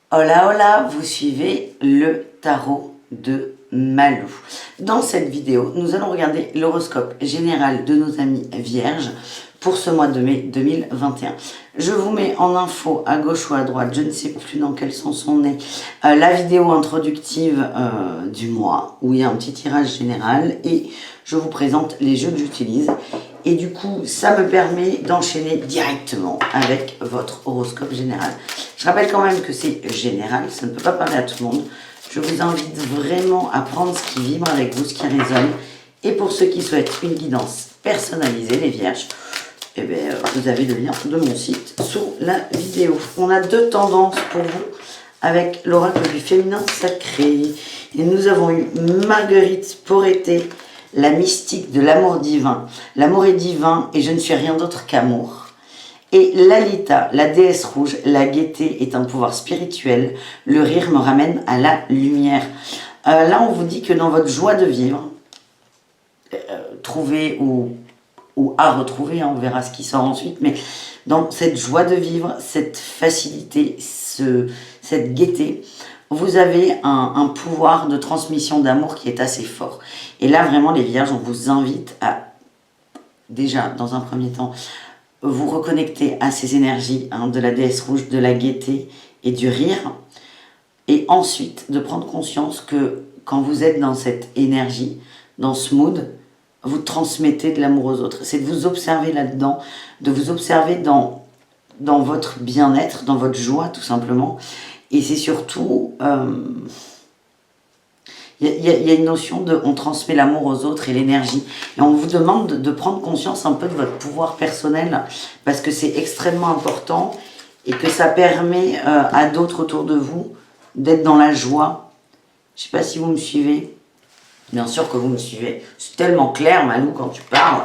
Hola hola, vous suivez le tarot de Malou. Dans cette vidéo, nous allons regarder l'horoscope général de nos amis vierges pour ce mois de mai 2021. Je vous mets en info à gauche ou à droite, je ne sais plus dans quel sens on est, la vidéo introductive du mois où il y a un petit tirage général et je vous présente les jeux que j'utilise. Et du coup, ça me permet d'enchaîner directement avec votre horoscope général. Je rappelle quand même que c'est général, ça ne peut pas parler à tout le monde. Je vous invite vraiment à prendre ce qui vibre avec vous, ce qui résonne. Et pour ceux qui souhaitent une guidance personnalisée, les vierges, eh bien, vous avez le lien de mon site sous la vidéo. On a deux tendances pour vous avec l'oracle du féminin sacré. Et nous avons eu Marguerite Porete, la mystique de l'amour divin. L'amour est divin et je ne suis rien d'autre qu'amour. Et Lalita, la déesse rouge, la gaieté est un pouvoir spirituel. Le rire me ramène à la lumière. Là, on vous dit que dans votre joie de vivre, trouver ou à retrouver, hein, on verra ce qui sort ensuite, mais dans cette joie de vivre, cette facilité, cette gaieté, vous avez un pouvoir de transmission d'amour qui est assez fort. Et là, vraiment, les vierges, on vous invite à, déjà, dans un premier temps, vous reconnecter à ces énergies de la déesse rouge, de la gaieté et du rire. Et ensuite, de prendre conscience que quand vous êtes dans cette énergie, dans ce mood, vous transmettez de l'amour aux autres. C'est de vous observer là-dedans, de vous observer dans votre bien-être, dans votre joie, tout simplement. Et c'est surtout... il y a une notion de on transmet l'amour aux autres et l'énergie. Et on vous demande de prendre conscience un peu de votre pouvoir personnel parce que c'est extrêmement important et que ça permet à d'autres autour de vous d'être dans la joie. Je ne sais pas si vous me suivez. Bien sûr que vous me suivez. C'est tellement clair, Malou, quand tu parles.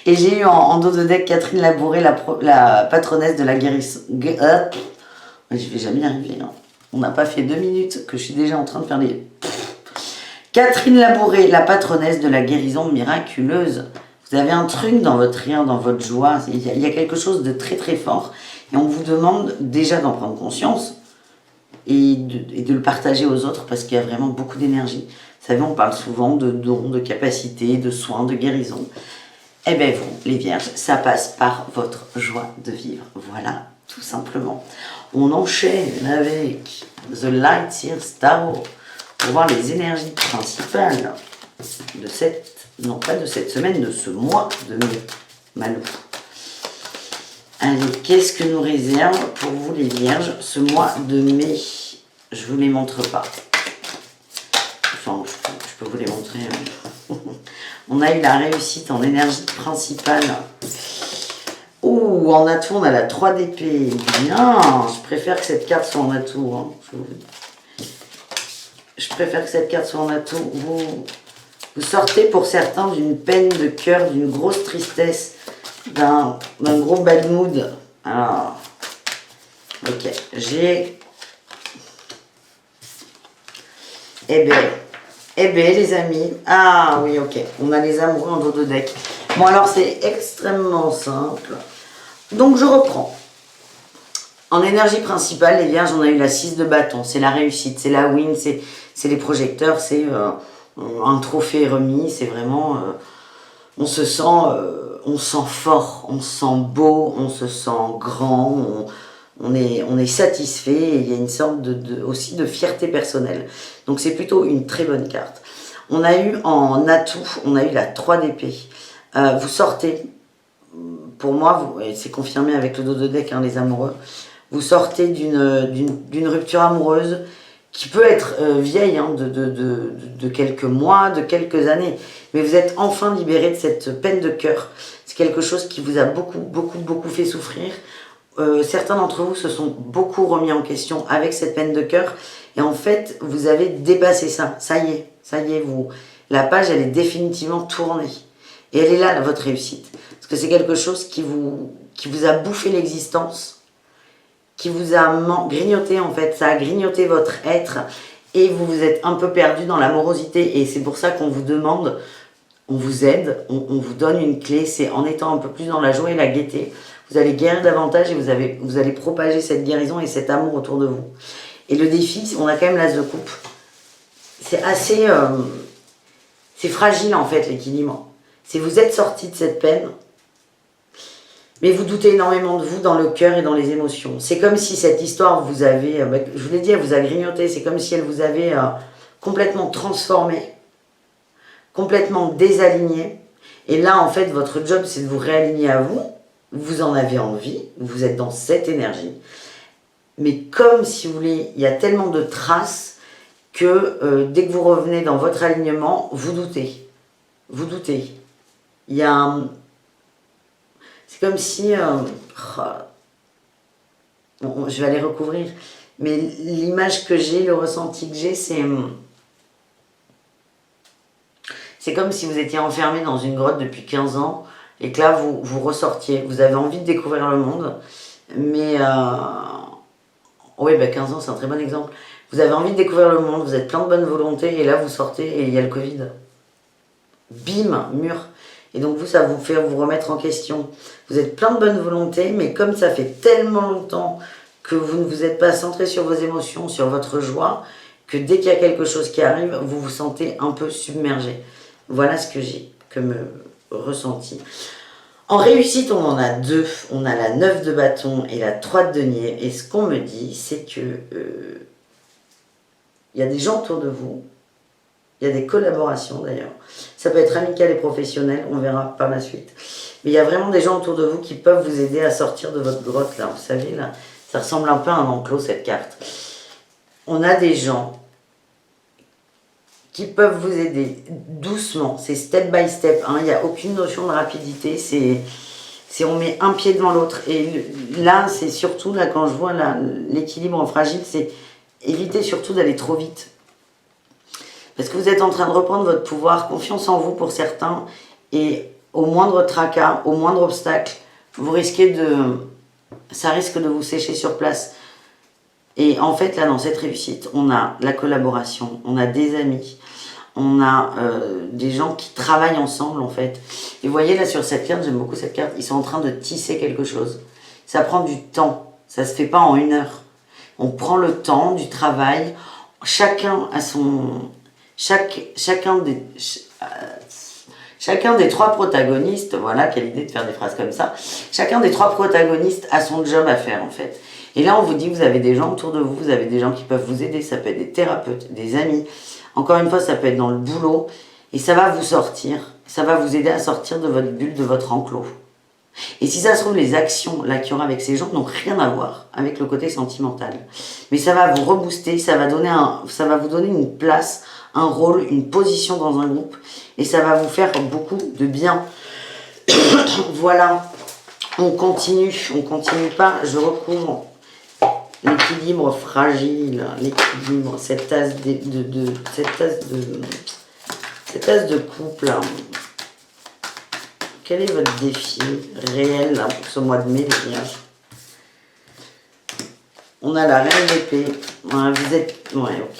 Et j'ai eu en dos de deck Catherine Labouré, la patronesse de la guérison. Je vais jamais y arriver, hein. On n'a pas fait 2 minutes que je suis déjà en train de faire des... Catherine Labouré, la patronesse de la guérison miraculeuse. Vous avez un truc dans votre rire, dans votre joie. Il y a quelque chose de très très fort. Et on vous demande déjà d'en prendre conscience et de le partager aux autres parce qu'il y a vraiment beaucoup d'énergie. Vous savez, on parle souvent de dons, de capacités, de soins, de guérison. Eh bien vous, les vierges, ça passe par votre joie de vivre. Voilà, tout simplement. On enchaîne avec The Light Year Tarot pour voir les énergies principales de cette, non pas de cette semaine, de ce mois de mai. Malou. Allez, qu'est-ce que nous réserve pour vous les vierges ce mois de mai? Je vous les montre pas. Enfin, je peux vous les montrer. On a eu la réussite en énergie principale. Ouh, en atout, on a la 3 d'épée. Bien, je préfère que cette carte soit en atout. Hein. Je préfère que cette carte soit en atout. Vous sortez pour certains d'une peine de cœur, d'une grosse tristesse, d'un gros bad mood. Alors, ok, j'ai... Eh ben, les amis. Ah oui, ok, on a les amoureux en dos de deck. Bon, alors, c'est extrêmement simple. Donc, je reprends. En énergie principale, les vierges, on a eu la 6 de bâton. C'est la réussite, c'est la win, c'est les projecteurs, c'est un trophée remis. C'est vraiment... on se sent fort, on se sent beau, on se sent grand, on est satisfait. Et il y a une sorte aussi de fierté personnelle. Donc, c'est plutôt une très bonne carte. On a eu en atout, on a eu la 3 d'épée. Vous sortez... Pour moi, c'est confirmé avec le dos de deck, hein, les amoureux, vous sortez d'une rupture amoureuse qui peut être vieille, hein, de quelques mois, de quelques années, mais vous êtes enfin libéré de cette peine de cœur. C'est quelque chose qui vous a beaucoup fait souffrir. Certains d'entre vous se sont beaucoup remis en question avec cette peine de cœur, et en fait, vous avez dépassé ça. Ça y est, la page, elle est définitivement tournée. Et elle est là, votre réussite. Parce que c'est quelque chose qui vous a bouffé l'existence, qui vous a grignoté en fait. Ça a grignoté votre être et vous vous êtes un peu perdu dans l'amorosité. Et c'est pour ça qu'on vous demande, on vous aide, on vous donne une clé. C'est en étant un peu plus dans la joie et la gaieté. vous allez guérir davantage et vous allez propager cette guérison et cet amour autour de vous. Et le défi, on a quand même l'as de coupe. C'est assez... c'est fragile en fait l'équilibre. C'est vous êtes sorti de cette peine, mais vous doutez énormément de vous dans le cœur et dans les émotions. C'est comme si cette histoire vous avait... je vous l'ai dit, elle vous a grignoté. C'est comme si elle vous avait complètement transformé, complètement désaligné. Et là, en fait, votre job, c'est de vous réaligner à vous. Vous en avez envie, vous êtes dans cette énergie. Mais comme, si vous voulez, il y a tellement de traces que dès que vous revenez dans votre alignement, vous doutez. Vous doutez. Il y a... c'est comme si... bon, je vais aller recouvrir. Mais l'image que j'ai, le ressenti que j'ai, c'est... c'est comme si vous étiez enfermé dans une grotte depuis 15 ans et que là, vous ressortiez. Vous avez envie de découvrir le monde, mais... oui, 15 ans, c'est un très bon exemple. Vous avez envie de découvrir le monde, vous êtes plein de bonne volonté, et là, vous sortez et il y a le Covid. Bim, mur. Et donc, vous, ça vous fait vous remettre en question. Vous êtes plein de bonne volonté, mais comme ça fait tellement longtemps que vous ne vous êtes pas centré sur vos émotions, sur votre joie, que dès qu'il y a quelque chose qui arrive, vous vous sentez un peu submergé. Voilà ce que j'ai comme ressenti. En réussite, on en a deux. On a la 9 de bâton et la 3 de denier. Et ce qu'on me dit, c'est que y a des gens autour de vous. Il y a des collaborations d'ailleurs. Ça peut être amical et professionnel, on verra par la suite. Mais il y a vraiment des gens autour de vous qui peuvent vous aider à sortir de votre grotte là. Vous savez, là, ça ressemble un peu à un enclos cette carte. On a des gens qui peuvent vous aider doucement, c'est step by step, hein. Il n'y a aucune notion de rapidité, c'est on met un pied devant l'autre. Et là, c'est surtout, là quand je vois l'équilibre fragile, c'est éviter surtout d'aller trop vite. Parce que vous êtes en train de reprendre votre pouvoir, confiance en vous pour certains, et au moindre tracas, au moindre obstacle, vous risquez ça risque de vous sécher sur place. Et en fait, là, dans cette réussite, on a la collaboration, on a des amis, on a des gens qui travaillent ensemble, en fait. Et vous voyez, là, sur cette carte, j'aime beaucoup cette carte, ils sont en train de tisser quelque chose. Ça prend du temps, ça se fait pas en 1 heure. On prend le temps du travail, chacun a son... Chacun des 3 protagonistes, voilà, quelle idée de faire des phrases comme ça, chacun des 3 protagonistes a son job à faire, en fait. Et là, on vous dit que vous avez des gens autour de vous, vous avez des gens qui peuvent vous aider, ça peut être des thérapeutes, des amis. Encore une fois, ça peut être dans le boulot, et ça va vous sortir, ça va vous aider à sortir de votre bulle, de votre enclos. Et si ça se trouve, les actions là qu'il y aura avec ces gens n'ont rien à voir avec le côté sentimental. Mais ça va vous rebooster, ça va vous donner une place, un rôle, une position dans un groupe, et ça va vous faire beaucoup de bien. Voilà, on continue pas, je recouvre l'équilibre fragile, l'équilibre, cette tasse de couple là. Quel est votre défi réel là, pour ce mois de mai, les vierges? On a la reine d'épée. Ouais, vous êtes... Ouais, ok.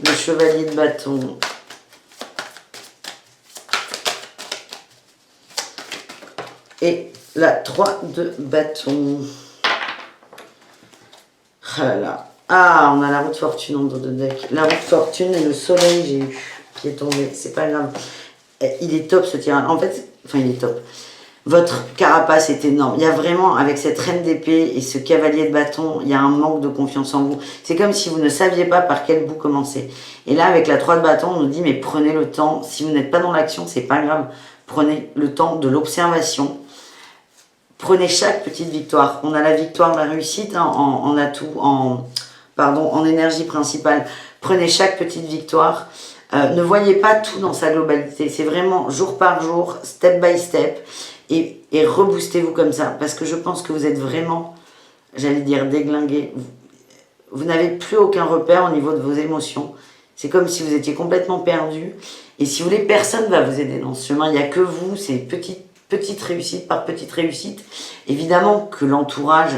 Le chevalier de bâton. Et la 3 de bâton. Ah là là. Ah, on a la roue de fortune en dos de deck. La roue de fortune et le soleil, j'ai eu, qui est tombé. C'est pas grave. Il est top ce tirage. En fait, enfin, il est top. Votre carapace est énorme. Il y a vraiment, avec cette reine d'épée et ce cavalier de bâton, il y a un manque de confiance en vous. C'est comme si vous ne saviez pas par quel bout commencer. Et là, avec la 3 de bâton, on nous dit, mais prenez le temps. Si vous n'êtes pas dans l'action, c'est pas grave. Prenez le temps de l'observation. Prenez chaque petite victoire. On a la victoire, la réussite, hein, en atout, en énergie principale. Prenez chaque petite victoire. Ne voyez pas tout dans sa globalité. C'est vraiment jour par jour, step by step. Et reboostez-vous comme ça. Parce que je pense que vous êtes vraiment, j'allais dire, déglingué. Vous n'avez plus aucun repère au niveau de vos émotions. C'est comme si vous étiez complètement perdu. Et si vous voulez, personne ne va vous aider dans ce chemin. Il n'y a que vous. C'est petite réussite par petite réussite. Évidemment que l'entourage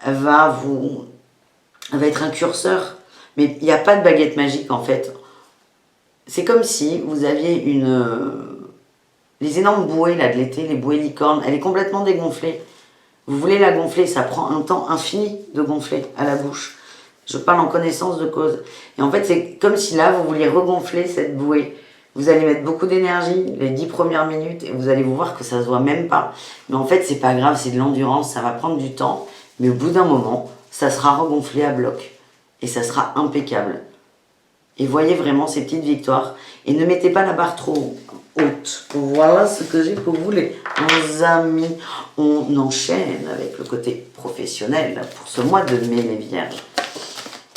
va être un curseur. Mais il n'y a pas de baguette magique en fait. C'est comme si vous aviez les énormes bouées là, de l'été, les bouées licornes, elle est complètement dégonflée. Vous voulez la gonfler, ça prend un temps infini de gonfler à la bouche. Je parle en connaissance de cause. Et en fait, c'est comme si là, vous vouliez regonfler cette bouée. Vous allez mettre beaucoup d'énergie les 10 premières minutes et vous allez vous voir que ça se voit même pas. Mais en fait, c'est pas grave, c'est de l'endurance, ça va prendre du temps. Mais au bout d'un moment, ça sera regonflé à bloc. Et ça sera impeccable. Et voyez vraiment ces petites victoires. Et ne mettez pas la barre trop haute. Voilà ce que j'ai pour vous les amis. On enchaîne avec le côté professionnel pour ce mois de mai, les vierges.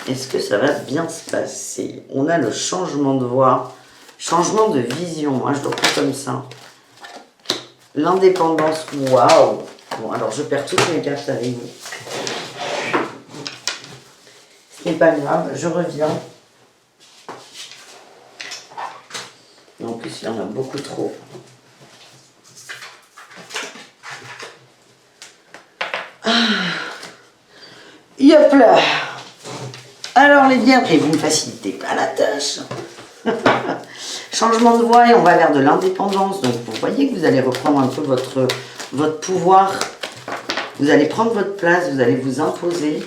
Est-ce que ça va bien se passer? On a le changement de voix, changement de vision. Hein, je le prends comme ça. L'indépendance, waouh! Bon, alors je perds toutes mes cartes avec vous. Ce n'est pas grave, je reviens. En plus, il y en a beaucoup trop. Hop là! Alors les vierges, et vous ne facilitez pas la tâche. Changement de voie et on va vers de l'indépendance. Donc vous voyez que vous allez reprendre un peu votre pouvoir. Vous allez prendre votre place, vous allez vous imposer.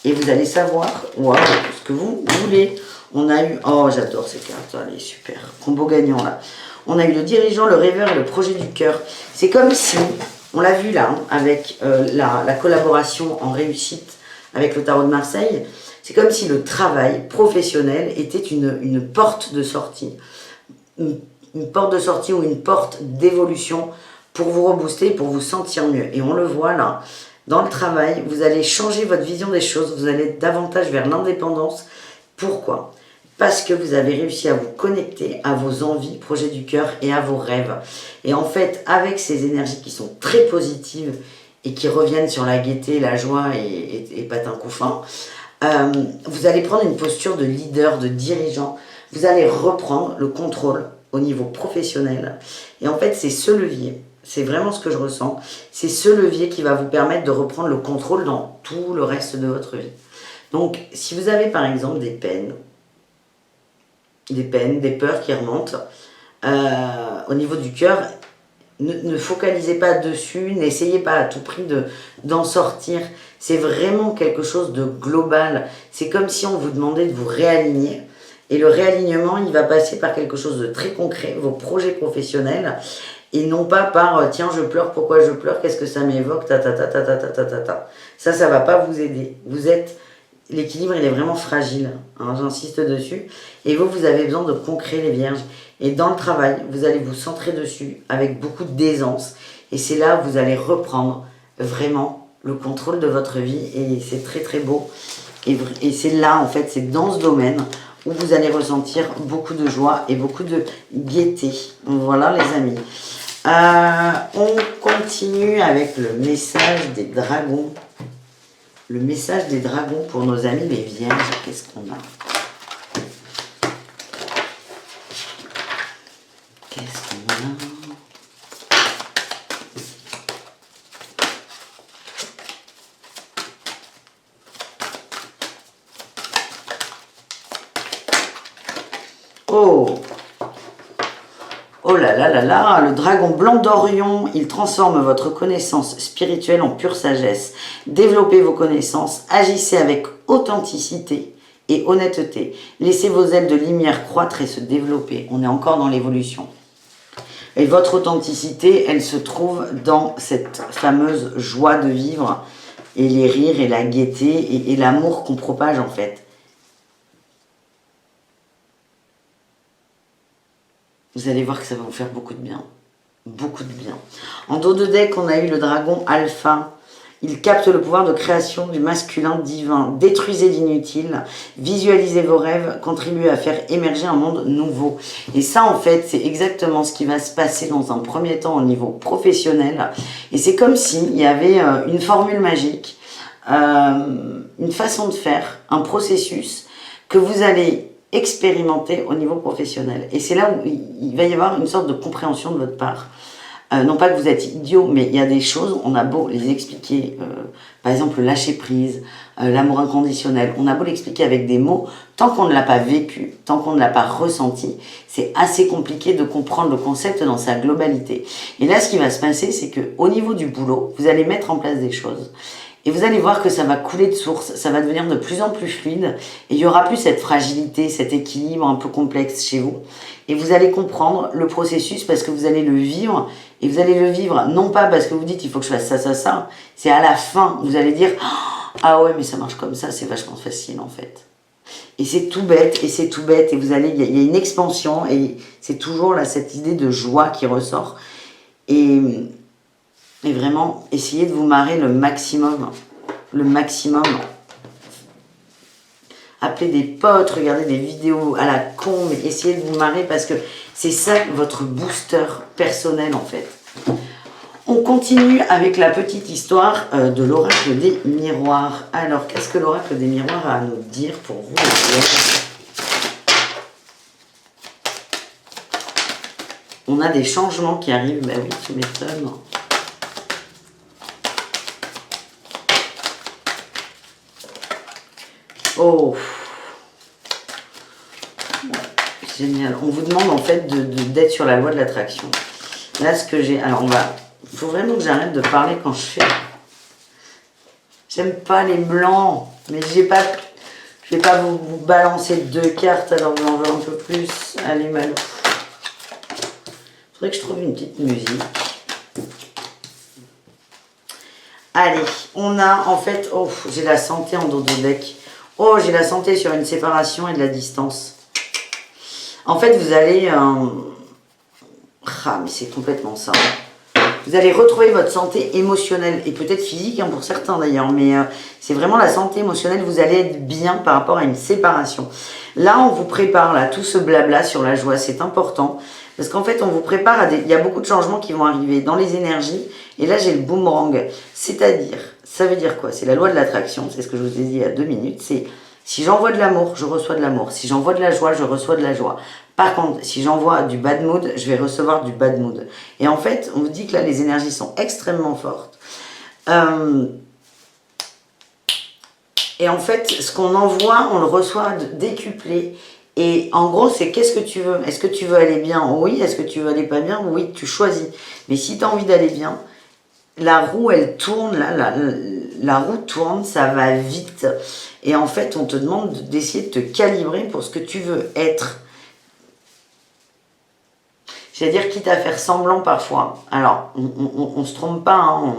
Et vous allez savoir, waouh, ce que vous voulez. On a eu, oh j'adore ces cartes, elle est super, combo gagnant là. On a eu le dirigeant, le rêveur et le projet du cœur. C'est comme si, on l'a vu là, hein, avec la collaboration en réussite avec le tarot de Marseille, c'est comme si le travail professionnel était une porte de sortie. Une porte de sortie ou une porte d'évolution pour vous rebooster, pour vous sentir mieux. Et on le voit là, dans le travail, vous allez changer votre vision des choses, vous allez davantage vers l'indépendance. Pourquoi ? Parce que vous avez réussi à vous connecter à vos envies, projets du cœur et à vos rêves. Et en fait, avec ces énergies qui sont très positives et qui reviennent sur la gaieté, la joie et patin couffin, vous allez prendre une posture de leader, de dirigeant. Vous allez reprendre le contrôle au niveau professionnel. Et en fait, c'est ce levier, c'est vraiment ce que je ressens, c'est ce levier qui va vous permettre de reprendre le contrôle dans tout le reste de votre vie. Donc, si vous avez par exemple des peines, des peurs qui remontent au niveau du cœur, ne focalisez pas dessus, n'essayez pas à tout prix d'en sortir. C'est vraiment quelque chose de global. C'est comme si on vous demandait de vous réaligner. Et le réalignement, il va passer par quelque chose de très concret, vos projets professionnels, et non pas par tiens, je pleure, pourquoi je pleure, qu'est-ce que ça m'évoque, ta. Ça va pas vous aider. L'équilibre, il est vraiment fragile, hein, j'insiste dessus. Et vous avez besoin de concret, les vierges. Et dans le travail, vous allez vous centrer dessus avec beaucoup d'aisance. Et c'est là où vous allez reprendre vraiment le contrôle de votre vie. Et c'est très très beau. Et c'est là, en fait, c'est dans ce domaine où vous allez ressentir beaucoup de joie et beaucoup de gaieté. Voilà, les amis. On continue avec le message des dragons. Le message des dragons pour nos amis les vierges. Qu'est-ce qu'on a? Qu'est-ce qu'on a? Oh! Oh là là là là, le dragon blanc d'Orion, il transforme votre connaissance spirituelle en pure sagesse. Développez vos connaissances, agissez avec authenticité et honnêteté. Laissez vos ailes de lumière croître et se développer. On est encore dans l'évolution. Et votre authenticité, elle se trouve dans cette fameuse joie de vivre et les rires et la gaieté et l'amour qu'on propage en fait. Vous allez voir que ça va vous faire beaucoup de bien. Beaucoup de bien. En dos de deck, on a eu le dragon alpha. Il capte le pouvoir de création du masculin divin. Détruisez l'inutile. Visualisez vos rêves. Contribuez à faire émerger un monde nouveau. Et ça, en fait, c'est exactement ce qui va se passer dans un premier temps au niveau professionnel. Et c'est comme s'il y avait une formule magique, une façon de faire, un processus que vous allez expérimenter au niveau professionnel. Et c'est là où il va y avoir une sorte de compréhension de votre part. Non pas que vous êtes idiot, mais il y a des choses, on a beau les expliquer, par exemple le lâcher prise, l'amour inconditionnel, on a beau l'expliquer avec des mots, tant qu'on ne l'a pas vécu, tant qu'on ne l'a pas ressenti, c'est assez compliqué de comprendre le concept dans sa globalité. Et là, ce qui va se passer, c'est qu'au niveau du boulot, vous allez mettre en place des choses. Et vous allez voir que ça va couler de source, ça va devenir de plus en plus fluide, et il n'y aura plus cette fragilité, cet équilibre un peu complexe chez vous. Et vous allez comprendre le processus parce que vous allez le vivre, et vous allez le vivre non pas parce que vous dites il faut que je fasse ça, ça, ça, c'est à la fin, vous allez dire ah ouais mais ça marche comme ça, c'est vachement facile en fait. Et c'est tout bête, et c'est tout bête, et vous allez, il y a une expansion, et c'est toujours là cette idée de joie qui ressort. Et vraiment, essayez de vous marrer le maximum. Le maximum. Appelez des potes, regardez des vidéos à la con, mais essayez de vous marrer parce que c'est ça votre booster personnel en fait. On continue avec la petite histoire de l'oracle des miroirs. Alors, qu'est-ce que l'oracle des miroirs a à nous dire pour vous? On a des changements qui arrivent. Bah oui, tu m'étonnes. Oh, génial. On vous demande en fait d'être sur la loi de l'attraction. Là, ce que j'ai... Alors, il faut vraiment que j'arrête de parler quand je fais... J'aime pas les blancs, mais je vais pas vous balancer 2 cartes alors que j'en veux un peu plus. Allez, Malou. Faudrait que je trouve une petite musique. Allez, on a en fait... Oh, j'ai la santé en dos de deck. Oh, j'ai la santé sur une séparation et de la distance. En fait, vous allez... Ah, mais c'est complètement ça. Vous allez retrouver votre santé émotionnelle et peut-être physique, hein, pour certains d'ailleurs. Mais c'est vraiment la santé émotionnelle. Vous allez être bien par rapport à une séparation. Là, on vous prépare, là, tout ce blabla sur la joie. C'est important. Parce qu'en fait, on vous prépare à des... Il y a beaucoup de changements qui vont arriver dans les énergies. Et là, j'ai le boomerang. C'est-à-dire... Ça veut dire quoi? C'est la loi de l'attraction, c'est ce que je vous ai dit il y a 2 minutes. C'est si j'envoie de l'amour, je reçois de l'amour. Si j'envoie de la joie, je reçois de la joie. Par contre, si j'envoie du bad mood, je vais recevoir du bad mood. Et en fait, on vous dit que là, les énergies sont extrêmement fortes. Et en fait, ce qu'on envoie, on le reçoit décuplé. Et en gros, c'est qu'est-ce que tu veux? Est-ce que tu veux aller bien? Oui. Est-ce que tu veux aller pas bien? Oui, tu choisis. Mais si tu as envie d'aller bien, la roue, elle tourne, là, la roue tourne, ça va vite. Et en fait, on te demande d'essayer de te calibrer pour ce que tu veux être. C'est-à-dire, quitte à faire semblant parfois. Alors, on ne se trompe pas, hein,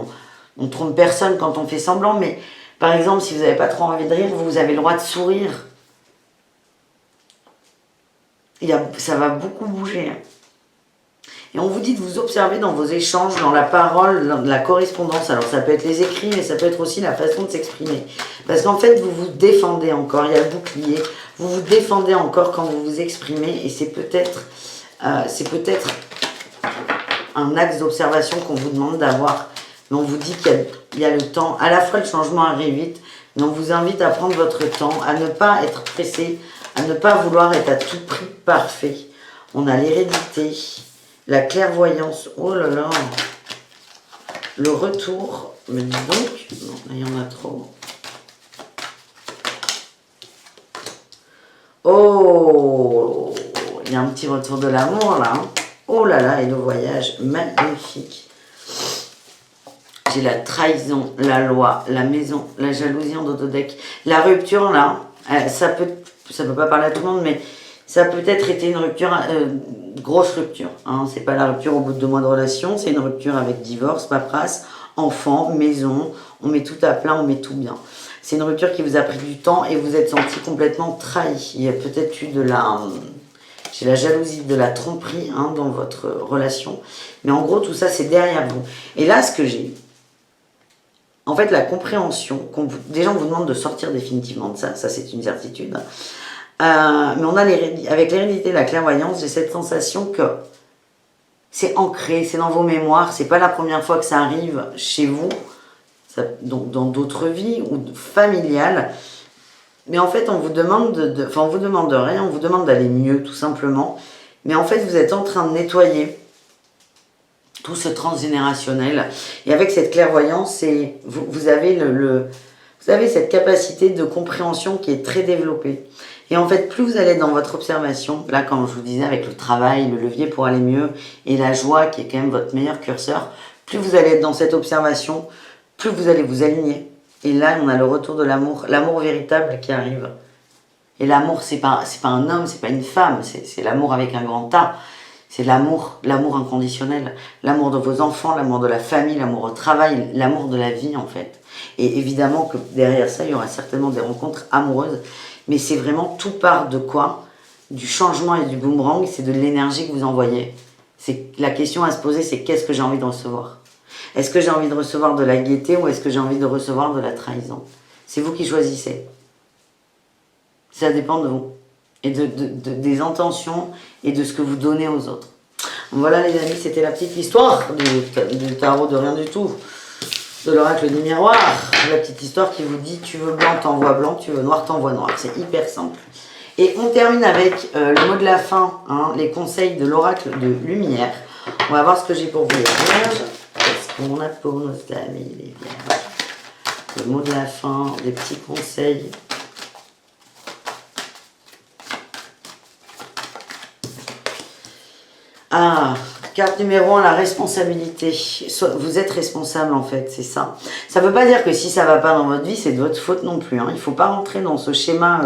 on ne trompe personne quand on fait semblant, mais par exemple, si vous n'avez pas trop envie de rire, vous avez le droit de sourire. Ça va beaucoup bouger, hein. Et on vous dit de vous observer dans vos échanges, dans la parole, dans la correspondance. Alors ça peut être les écrits, mais ça peut être aussi la façon de s'exprimer. Parce qu'en fait, vous vous défendez encore, il y a le bouclier, vous vous défendez encore quand vous vous exprimez, et c'est peut-être un axe d'observation qu'on vous demande d'avoir. Mais on vous dit qu'il y a le temps, à la fois le changement arrive vite, mais on vous invite à prendre votre temps, à ne pas être pressé, à ne pas vouloir être à tout prix parfait. On a l'hérédité, la clairvoyance, oh là là, le retour, mais dis donc, non, il y en a trop. Oh, il y a un petit retour de l'amour là, hein. Oh là là, et le voyage, magnifique. J'ai la trahison, la loi, la maison, la jalousie en dododec. La rupture là, ça peut pas parler à tout le monde, mais ça a peut-être été une rupture, grosse rupture. Hein. C'est pas la rupture au bout de 2 mois de relation, c'est une rupture avec divorce, paperasse, enfant, maison, on met tout à plat, on met tout bien. C'est une rupture qui vous a pris du temps et vous êtes senti complètement trahi. Il y a peut-être eu j'ai la jalousie, de la tromperie, hein, dans votre relation. Mais en gros, tout ça, c'est derrière vous. Et là, ce que j'ai, en fait, la compréhension, déjà, on vous demande de sortir définitivement de ça, c'est une certitude. Mais on a avec l'hérédité, la clairvoyance, j'ai cette sensation que c'est ancré, c'est dans vos mémoires, c'est pas la première fois que ça arrive chez vous, donc dans d'autres vies ou familiales. Mais en fait, on vous demande on vous demande rien, on vous demande d'aller mieux, tout simplement. Mais en fait, vous êtes en train de nettoyer tout ce transgénérationnel. Et avec cette clairvoyance, vous avez vous avez cette capacité de compréhension qui est très développée. Et en fait, plus vous allez dans votre observation, là, comme je vous disais, avec le travail, le levier pour aller mieux, et la joie qui est quand même votre meilleur curseur, plus vous allez être dans cette observation, plus vous allez vous aligner. Et là, on a le retour de l'amour véritable qui arrive. Et l'amour, c'est pas un homme, c'est pas une femme, c'est l'amour avec un grand A. C'est l'amour inconditionnel, l'amour de vos enfants, l'amour de la famille, l'amour au travail, l'amour de la vie en fait. Et évidemment que derrière ça, il y aura certainement des rencontres amoureuses, mais c'est vraiment tout part de quoi? Du changement et du boomerang, c'est de l'énergie que vous envoyez. La question à se poser, c'est qu'est-ce que j'ai envie de recevoir? Est-ce que j'ai envie de recevoir de la gaieté ou est-ce que j'ai envie de recevoir de la trahison? C'est vous qui choisissez. Ça dépend de vous. Et des intentions et de ce que vous donnez aux autres. Voilà les amis, c'était la petite histoire du tarot de rien du tout, de l'oracle du miroir. La petite histoire qui vous dit tu veux blanc, t'envoies blanc, tu veux noir, t'envoies noir. C'est hyper simple. Et on termine avec le mot de la fin, hein, les conseils de l'oracle de lumière. On va voir ce que j'ai pour vous les vierges. Qu'est-ce qu'on a pour nos amis les vierges? Le mot de la fin, des petits conseils. Ah, carte numéro 1, la responsabilité. Vous êtes responsable en fait, c'est ça. Ça ne veut pas dire que si ça ne va pas dans votre vie, c'est de votre faute non plus. Hein. Il ne faut pas rentrer dans ce schéma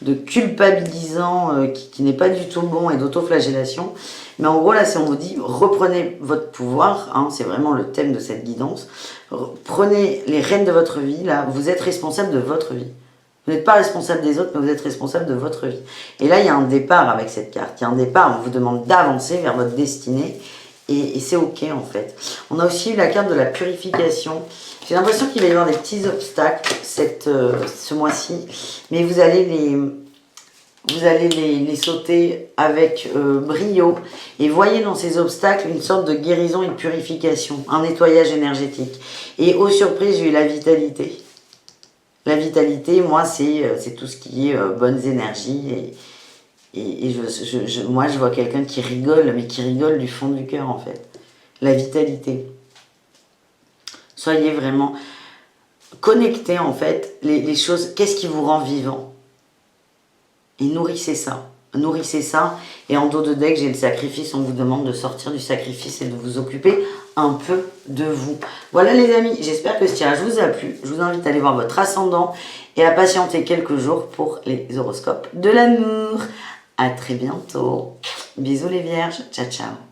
de culpabilisant qui n'est pas du tout bon et d'autoflagellation. Mais en gros, là, si on vous dit, reprenez votre pouvoir, hein, c'est vraiment le thème de cette guidance. Prenez les rênes de votre vie, là, vous êtes responsable de votre vie. Vous n'êtes pas responsable des autres, mais vous êtes responsable de votre vie. Et là, il y a un départ avec cette carte. Il y a un départ, on vous demande d'avancer vers votre destinée. Et c'est OK, en fait. On a aussi eu la carte de la purification. J'ai l'impression qu'il va y avoir des petits obstacles ce mois-ci. Mais vous allez les sauter avec brio. Et voyez dans ces obstacles une sorte de guérison et de purification. Un nettoyage énergétique. Et aux surprises, j'ai eu la vitalité. La vitalité, moi, c'est tout ce qui est bonnes énergies. Et moi, je vois quelqu'un qui rigole, mais qui rigole du fond du cœur, en fait. La vitalité. Soyez vraiment connectés, en fait, les choses. Qu'est-ce qui vous rend vivant? Et nourrissez ça. Nourrissez ça. Et en dos de deck, j'ai le sacrifice. On vous demande de sortir du sacrifice et de vous occuper un peu de vous. Voilà les amis, j'espère que ce tirage vous a plu. Je vous invite à aller voir votre ascendant et à patienter quelques jours pour les horoscopes de l'amour. À très bientôt. Bisous les vierges. Ciao, ciao.